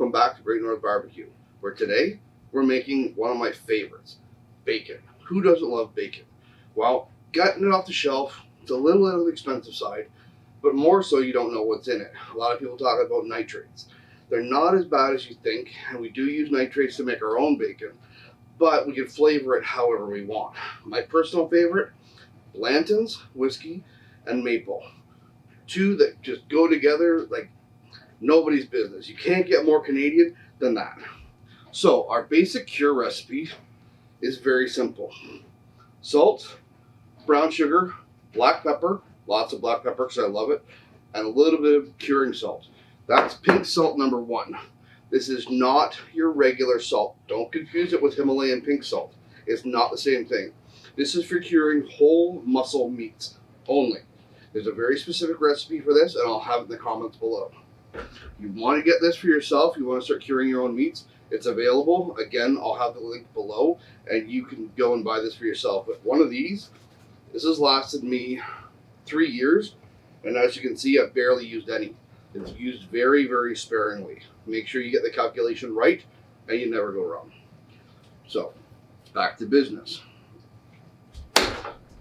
welcome back to Great North Barbecue, where today we're making one of my favorites, bacon. Who doesn't love bacon? Well, getting it off the shelf, it's a little on the expensive side, but more so you don't know what's in it. A lot of people talk about nitrates. They're not as bad as you think, and we do use nitrates to make our own bacon, but we can flavor it however we want. My personal favorite, Blantons, whiskey, and maple. Two that just go together like nobody's business. You can't get more Canadian than that. So our basic cure recipe is very simple. Salt, brown sugar, black pepper, lots of black pepper because I love it, and a little bit of curing salt. That's pink salt number 1. This is not your regular salt. Don't confuse it with Himalayan pink salt. It's not the same thing. This is for curing whole muscle meats only. There's a very specific recipe for this, and I'll have it in the comments below. You want to get this for yourself, you want to start curing your own meats, it's available. Again, I'll have the link below, and you can go and buy this for yourself. But one of these, this has lasted me 3 years, and as you can see, I've barely used any. It's used very, very sparingly. Make sure you get the calculation right, and you never go wrong. So, back to business.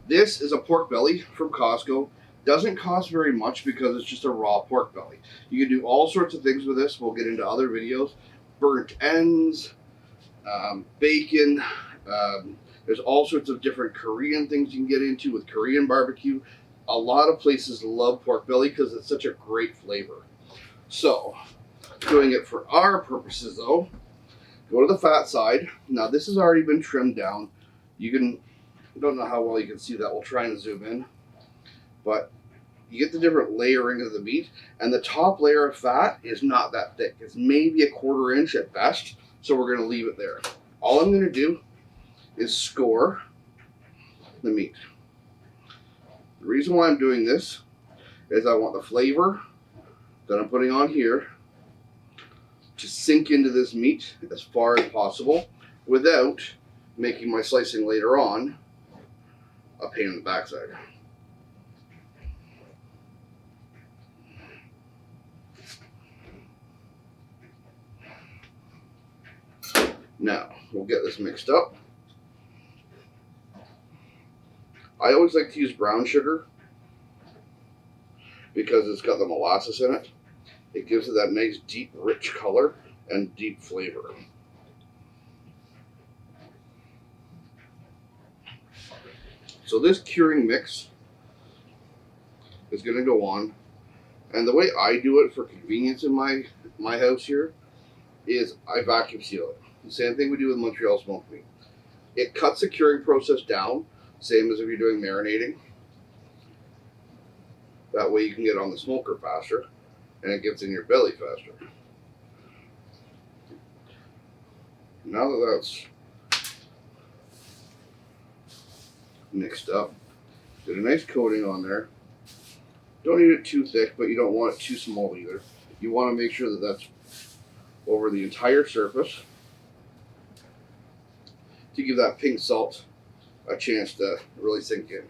This is a pork belly from Costco. Doesn't cost very much because it's just a raw pork belly. You can do all sorts of things with this. We'll get into other videos. Burnt ends, bacon. There's all sorts of different Korean things you can get into with Korean barbecue. A lot of places love pork belly because it's such a great flavor. So, doing it for our purposes though, go to the fat side. Now this has already been trimmed down. I don't know how well you can see that. We'll try and zoom in. But you get the different layering of the meat, and the top layer of fat is not that thick. It's maybe a 1/4 inch at best, so we're going to leave it there. All I'm going to do is score the meat. The reason why I'm doing this is I want the flavor that I'm putting on here to sink into this meat as far as possible without making my slicing later on a pain in the backside. Now, we'll get this mixed up. I always like to use brown sugar because it's got the molasses in it. It gives it that nice, deep, rich color and deep flavor. So this curing mix is going to go on. And the way I do it for convenience in my house here is I vacuum seal it. The same thing we do with Montreal smoked meat. It cuts the curing process down, same as if you're doing marinating. That way you can get on the smoker faster, and it gets in your belly faster. Now that that's mixed up, get a nice coating on there. Don't need it too thick, but you don't want it too small either. You want to make sure that that's over the entire surface, to give that pink salt a chance to really sink in.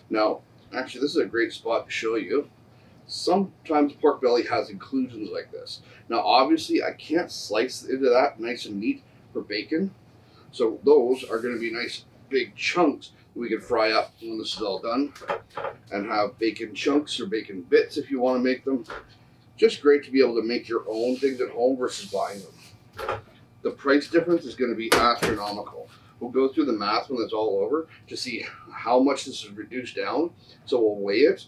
Now, actually, this is a great spot to show you. Sometimes pork belly has inclusions like this. Now, obviously, I can't slice into that nice and neat for bacon, so those are going to be nice big chunks that we can fry up when this is all done, and have bacon chunks or bacon bits if you want to make them. Just great to be able to make your own things at home versus buying them. The price difference is going to be astronomical. We'll go through the math when it's all over to see how much this is reduced down. So we'll weigh it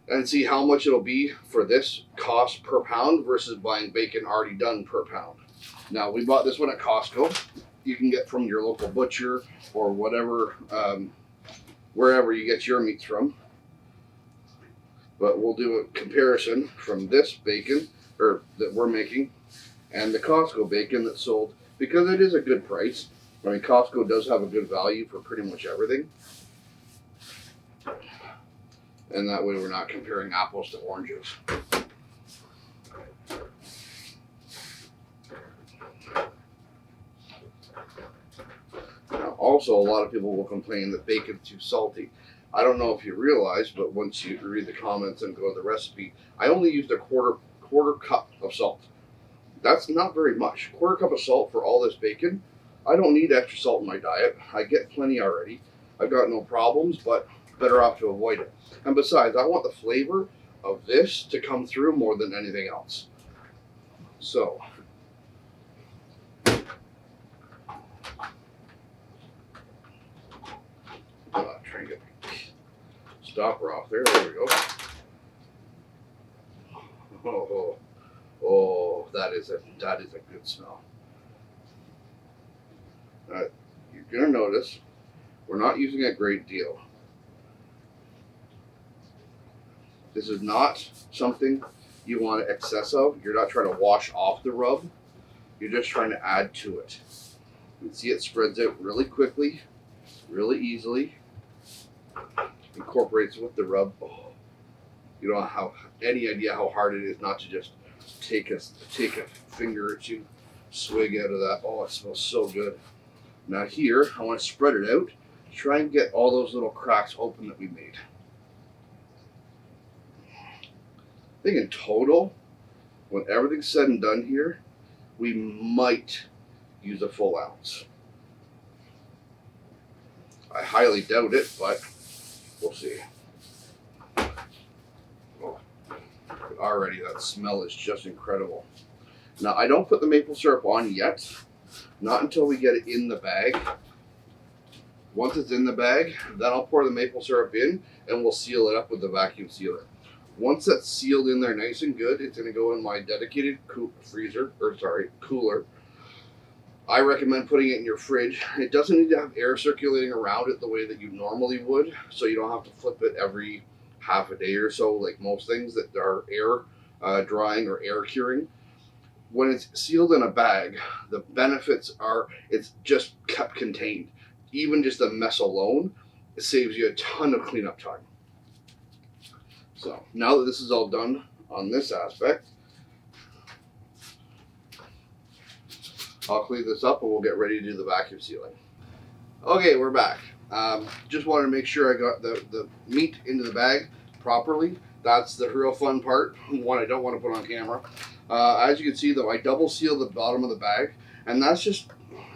and see how much it'll be for this cost per pound versus buying bacon already done per pound. Now, we bought this one at Costco. You can get from your local butcher or whatever, wherever you get your meats from. But we'll do a comparison from this bacon that we're making and the Costco bacon that's sold, because it is a good price. I mean, Costco does have a good value for pretty much everything. And that way we're not comparing apples to oranges. Now, also, a lot of people will complain that bacon's too salty. I don't know if you realize, but once you read the comments and go to the recipe, I only used a quarter cup of salt. That's not very much. Quarter cup of salt for all this bacon. I don't need extra salt in my diet. I get plenty already. I've got no problems, but better off to avoid it. And besides, I want the flavor of this to come through more than anything else. So, try and get the stopper off there. There we go. Oh, that is a good smell. You're gonna notice we're not using a great deal. This is not something you want excess of. You're not trying to wash off the rub. You're just trying to add to it. You can see it spreads out really quickly, really easily. Incorporates with the rub. Oh, you don't have any idea how hard it is not to just take a finger or two, swig out of that. Oh, it smells so good. Now here, I want to spread it out. Try and get all those little cracks open that we made. I think in total, when everything's said and done here, we might use a full ounce. I highly doubt it, but we'll see. Oh, already that smell is just incredible. Now I don't put the maple syrup on yet, not until we get it in the bag. Once it's in the bag, then I'll pour the maple syrup in and we'll seal it up with the vacuum sealer. Once that's sealed in there nice and good, it's going to go in my dedicated cooler. I recommend putting it in your fridge. It doesn't need to have air circulating around it the way that you normally would, so you don't have to flip it every half a day or so like most things that are air drying or air curing. When it's sealed in a bag, the benefits are it's just kept contained. Even just the mess alone, it saves you a ton of cleanup time. So now that this is all done on this aspect, I'll clean this up and we'll get ready to do the vacuum sealing. Okay, we're back. Just wanted to make sure I got the meat into the bag properly. That's the real fun part, one I don't want to put on camera. As you can see though, I double seal the bottom of the bag, and that's just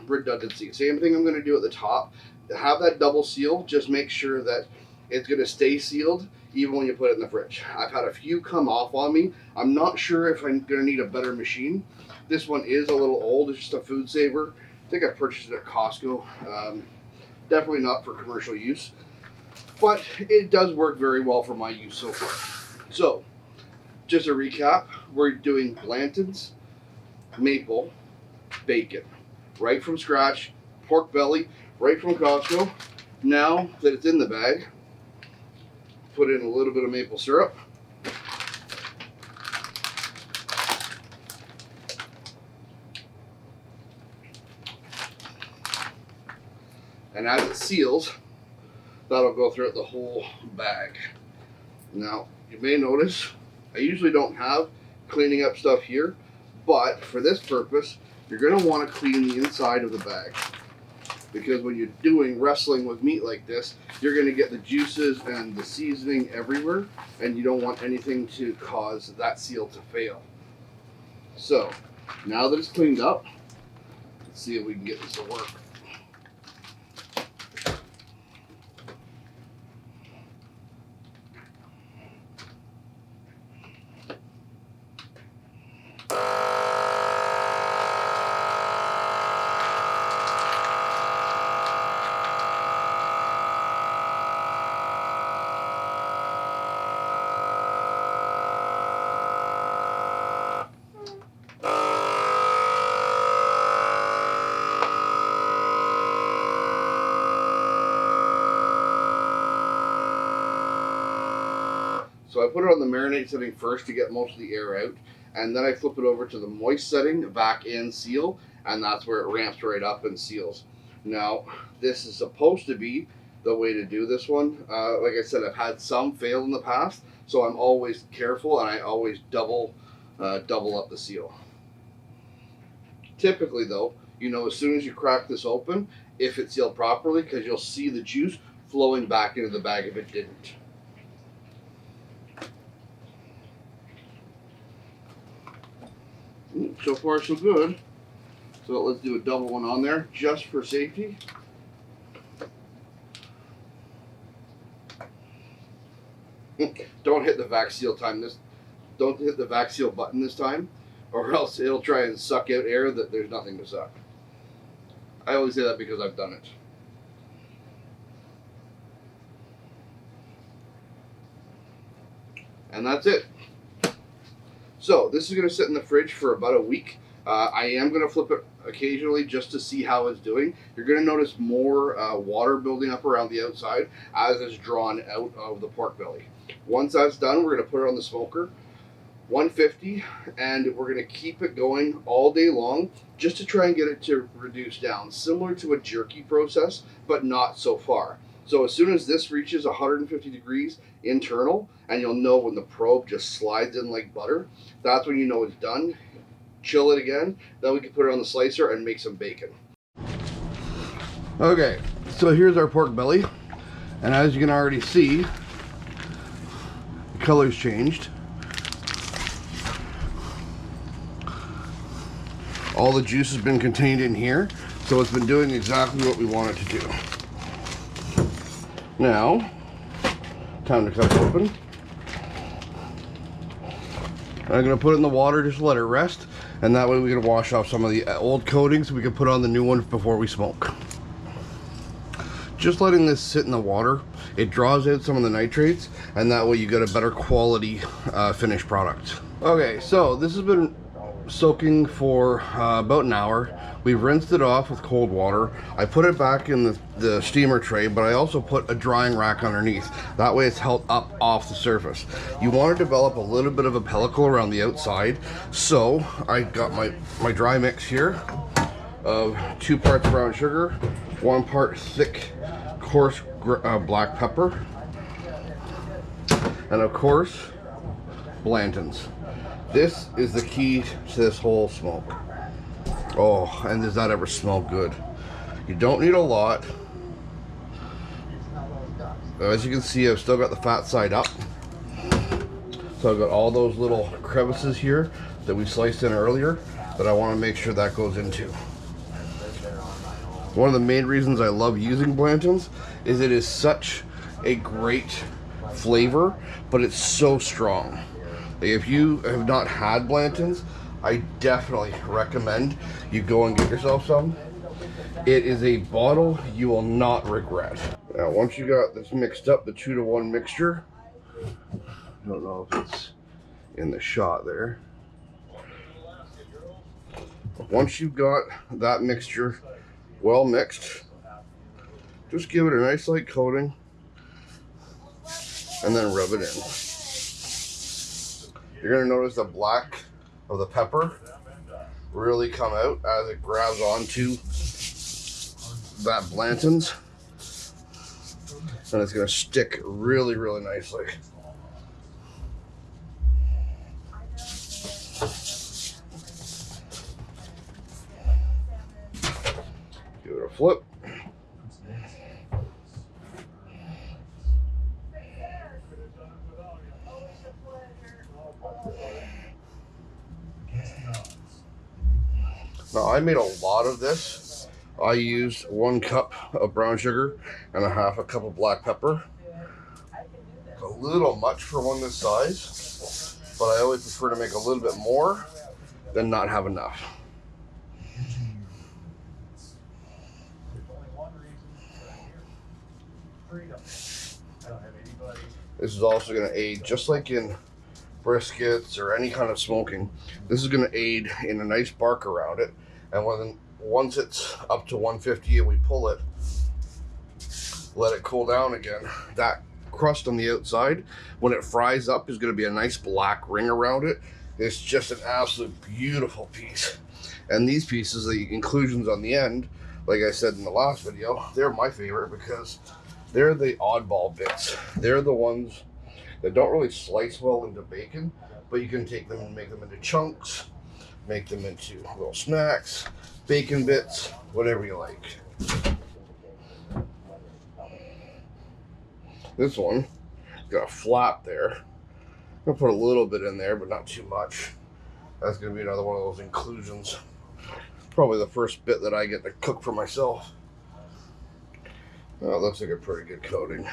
redundancy. Same thing I'm going to do at the top. Have that double seal, just make sure that it's going to stay sealed even when you put it in the fridge. I've had a few come off on me. I'm not sure if I'm going to need a better machine. This one is a little old. It's just a food saver. I think I purchased it at Costco. Definitely not for commercial use, but it does work very well for my use so far. So, just a recap, we're doing Blantons, maple, bacon, right from scratch, pork belly, right from Costco. Now that it's in the bag, put in a little bit of maple syrup. And as it seals, that'll go throughout the whole bag. Now, you may notice, I usually don't have cleaning up stuff here, but for this purpose, you're going to want to clean the inside of the bag. Because when you're doing wrestling with meat like this, you're going to get the juices and the seasoning everywhere, and you don't want anything to cause that seal to fail. So, now that it's cleaned up, let's see if we can get this to work. So I put it on the marinade setting first to get most of the air out, and then I flip it over to the moist setting, back and seal, and that's where it ramps right up and seals. Now, this is supposed to be the way to do this one. Like I said, I've had some fail in the past, so I'm always careful, and I always double up the seal. Typically though, you know as soon as you crack this open, if it's sealed properly, because you'll see the juice flowing back into the bag if it didn't. so far so good. So let's do a double one on there just for safety. Don't hit the vac seal don't hit the vac seal button this time, or else it'll try and suck out air that there's nothing to suck. I always say that because I've done it. And that's it. So this is going to sit in the fridge for about a week. I am going to flip it occasionally just to see how it's doing. You're going to notice more water building up around the outside as it's drawn out of the pork belly. Once that's done, we're going to put it on the smoker, 150, and we're going to keep it going all day long just to try and get it to reduce down, similar to a jerky process, but not so far. So as soon as this reaches 150 degrees internal, and you'll know when the probe just slides in like butter, that's when you know it's done. Chill it again, then we can put it on the slicer and make some bacon. Okay, so here's our pork belly, and as you can already see, the color's changed. All the juice has been contained in here, so it's been doing exactly what we want it to do. Now, time to cut it open. I'm going to put it in the water, just let it rest, and that way we can wash off some of the old coatings so we can put on the new ones before we smoke. Just letting this sit in the water, it draws out some of the nitrates, and that way you get a better quality finished product. Okay, so this has been soaking for about an hour. We've rinsed it off with cold water. I put it back in the steamer tray, but I also put a drying rack underneath. That way it's held up off the surface. You want to develop a little bit of a pellicle around the outside. So I got my dry mix here of 2 parts brown sugar, 1 part thick, coarse black pepper, and of course, Blantons. This is the key to this whole smoke. Oh, and does that ever smell good? You don't need a lot. As you can see, I've still got the fat side up. So I've got all those little crevices here that we sliced in earlier that I want to make sure that goes into. One of the main reasons I love using Blantons is it is such a great flavor, but it's so strong. If you have not had Blantons, I definitely recommend you go and get yourself some. It is a bottle you will not regret. Now, once you got this mixed up, the 2-to-1 mixture, I don't know if it's in the shot there. Once you've got that mixture well mixed, just give it a nice light coating and then rub it in. You're going to notice the black of the pepper really come out as it grabs onto that Blantons, and it's going to stick really, really nicely. Give it a flip. Now, I made a lot of this. I used 1 cup of brown sugar and a half a cup of black pepper. It's a little much for one this size, but I always prefer to make a little bit more than not have enough. This is also going to aid, just like in briskets or any kind of smoking, this is going to aid in a nice bark around it. And once it's up to 150 and we pull it, let it cool down again, that crust on the outside, when it fries up, is going to be a nice black ring around it. It's just an absolute beautiful piece. And these pieces, the inclusions on the end, like I said in the last video, they're my favorite because they're the oddball bits. They're the ones that don't really slice well into bacon, but you can take them and make them into chunks, make them into little snacks, bacon bits, whatever you like. This one got a flap there. I'm gonna put a little bit in there, but not too much. That's gonna be another one of those inclusions. Probably the first bit that I get to cook for myself. Oh, it looks like a pretty good coating.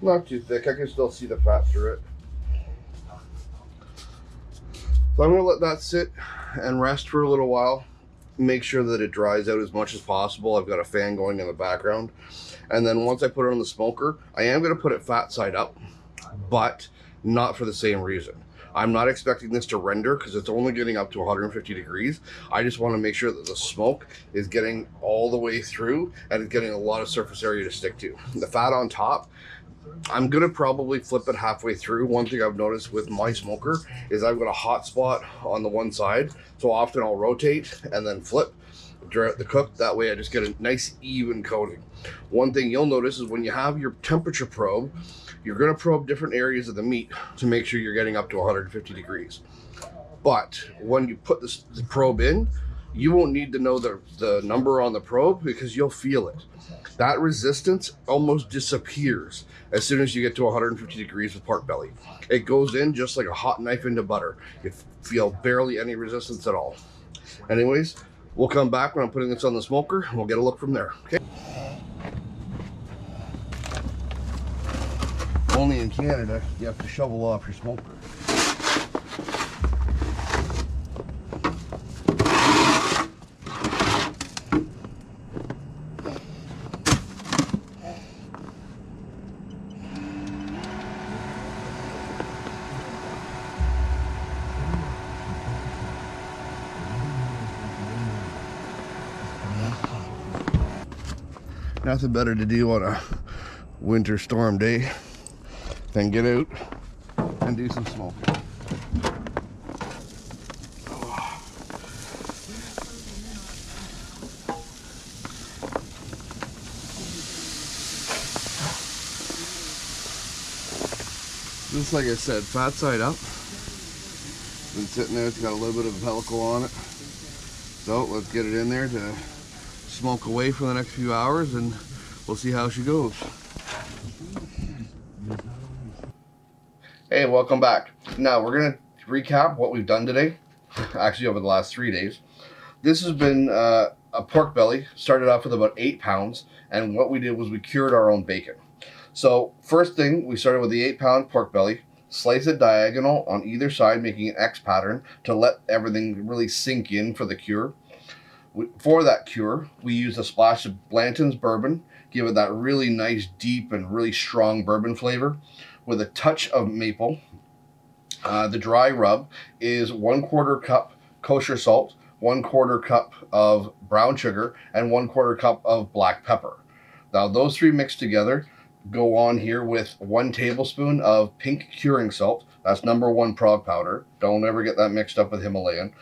Not too thick. I can still see the fat through it. So I'm gonna let that sit and rest for a little while. Make sure that it dries out as much as possible. I've got a fan going in the background. And then once I put it on the smoker, I am gonna put it fat side up, but not for the same reason. I'm not expecting this to render because it's only getting up to 150 degrees. I just want to make sure that the smoke is getting all the way through and it's getting a lot of surface area to stick to. The fat on top, I'm going to probably flip it halfway through. One thing I've noticed with my smoker is I've got a hot spot on the one side. So often I'll rotate and then flip throughout the cook. That way I just get a nice even coating. One thing you'll notice is when you have your temperature probe, you're going to probe different areas of the meat to make sure you're getting up to 150 degrees. But when you put the probe in, you won't need to know the number on the probe because you'll feel it. That resistance almost disappears as soon as you get to 150 degrees with pork belly. It goes in just like a hot knife into butter. You feel barely any resistance at all. Anyways, we'll come back when I'm putting this on the smoker and we'll get a look from there. Okay. Only in Canada, you have to shovel off your smoker. Nothing better to do on a winter storm day than get out and do some smoking. Just like I said, fat side up. Been sitting there, it's got a little bit of a pellicle on it. So let's get it in there to smoke away for the next few hours and we'll see how she goes. Hey, welcome back. Now we're gonna recap what we've done today, actually over the last 3 days. This has been a pork belly, started off with about 8 pounds, and what we did was we cured our own bacon. So first thing, we started with the 8-pound pork belly, slice it diagonal on either side, making an X pattern to let everything really sink in for the cure. For that cure, we used a splash of Blantons bourbon, give it that really nice, deep, and really strong bourbon flavor with a touch of maple. The dry rub is 1/4 cup kosher salt, 1/4 cup of brown sugar, and 1/4 cup of black pepper. Now those three mixed together go on here with 1 tablespoon of pink curing salt. That's #1 prog powder. Don't ever get that mixed up with Himalayan.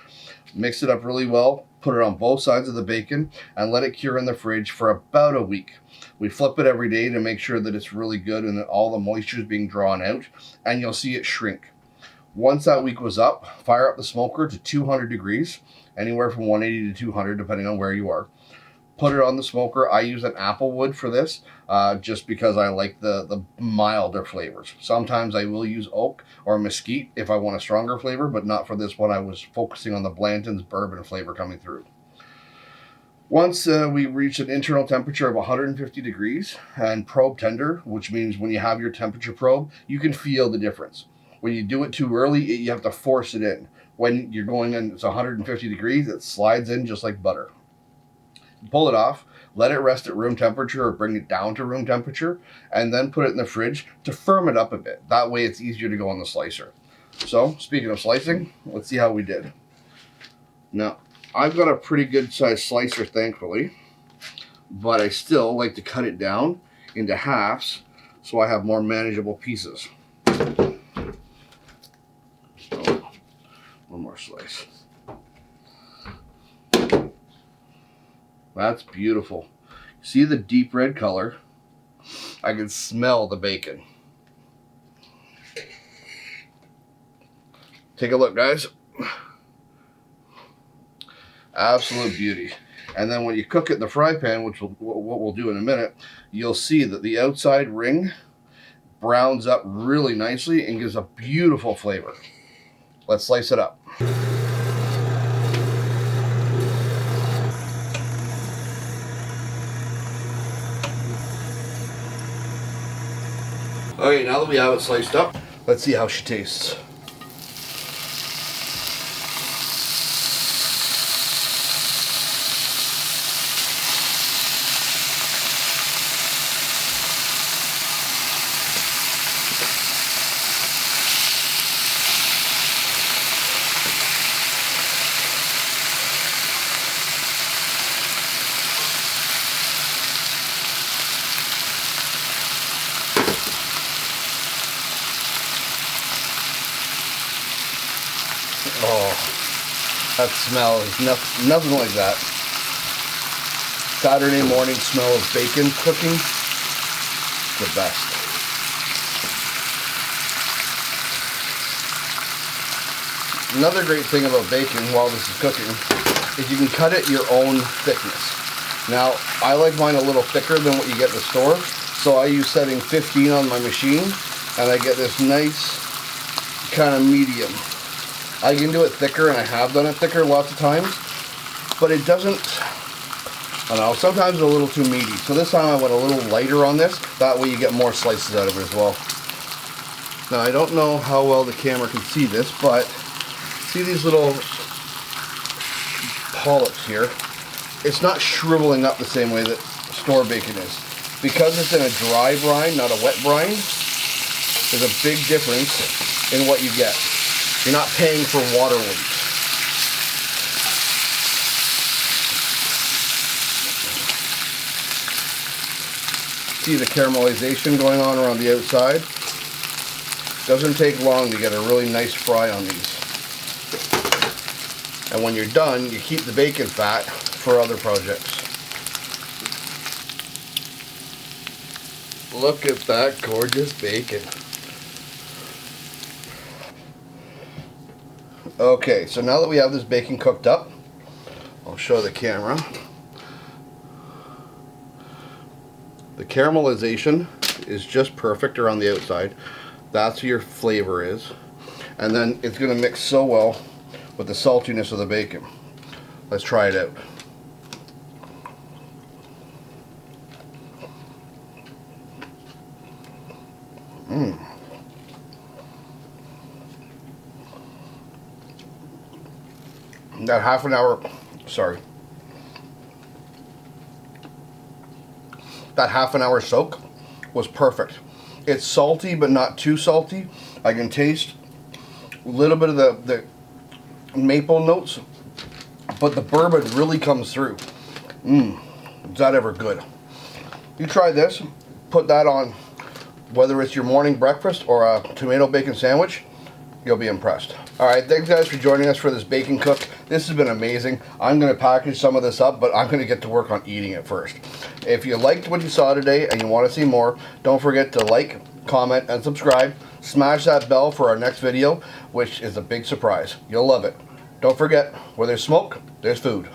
Mix it up really well, put it on both sides of the bacon, and let it cure in the fridge for about a week. We flip it every day to make sure that it's really good and that all the moisture is being drawn out, and you'll see it shrink. Once that week was up, fire up the smoker to 200 degrees, anywhere from 180 to 200, depending on where you are. Put it on the smoker. I use an apple wood for this, just because I like the milder flavors. Sometimes I will use oak or mesquite if I want a stronger flavor, but not for this one. I was focusing on the Blantons bourbon flavor coming through. Once we reach an internal temperature of 150 degrees and probe tender, which means when you have your temperature probe, you can feel the difference. When you do it too early, you have to force it in. When you're going in, it's 150 degrees, it slides in just like butter. Pull it off, let it rest at room temperature or bring it down to room temperature, and then put it in the fridge to firm it up a bit. That way it's easier to go on the slicer. So, speaking of slicing, let's see how we did. Now, I've got a pretty good sized slicer, thankfully, but I still like to cut it down into halves so I have more manageable pieces. So, one more slice. That's beautiful. See the deep red color? I can smell the bacon. Take a look, guys. Absolute beauty. And then when you cook it in the fry pan, which what we'll do in a minute, you'll see that the outside ring browns up really nicely and gives a beautiful flavor. Let's slice it up. Okay, now that we have it sliced up, let's see how she tastes. Oh, that smell is nothing like that. Saturday morning smell of bacon cooking, the best. Another great thing about bacon while this is cooking is you can cut it your own thickness. Now, I like mine a little thicker than what you get in the store, so I use setting 15 on my machine, and I get this nice kind of medium. I can do it thicker, and I have done it thicker lots of times, but it doesn't, I don't know, sometimes it's a little too meaty. So this time I went a little lighter on this, that way you get more slices out of it as well. Now I don't know how well the camera can see this, but see these little polyps here? It's not shriveling up the same way that store bacon is. Because it's in a dry brine, not a wet brine, there's a big difference in what you get. You're not paying for water weight. See the caramelization going on around the outside? Doesn't take long to get a really nice fry on these. And when you're done, you keep the bacon fat for other projects. Look at that gorgeous bacon. Okay, so now that we have this bacon cooked up, I'll show the camera. The caramelization is just perfect around the outside. That's where your flavor is. And then it's going to mix so well with the saltiness of the bacon. Let's try it out. That half an hour soak was perfect. It's salty but not too salty. I can taste a little bit of the maple notes, but the bourbon really comes through. Is that ever good? You try this, put that on whether it's your morning breakfast or a tomato bacon sandwich, you'll be impressed. Alright, thanks guys for joining us for this bacon cook. This has been amazing. I'm going to package some of this up, but I'm going to get to work on eating it first. If you liked what you saw today and you want to see more, don't forget to like, comment, and subscribe. Smash that bell for our next video, which is a big surprise. You'll love it. Don't forget, where there's smoke, there's food.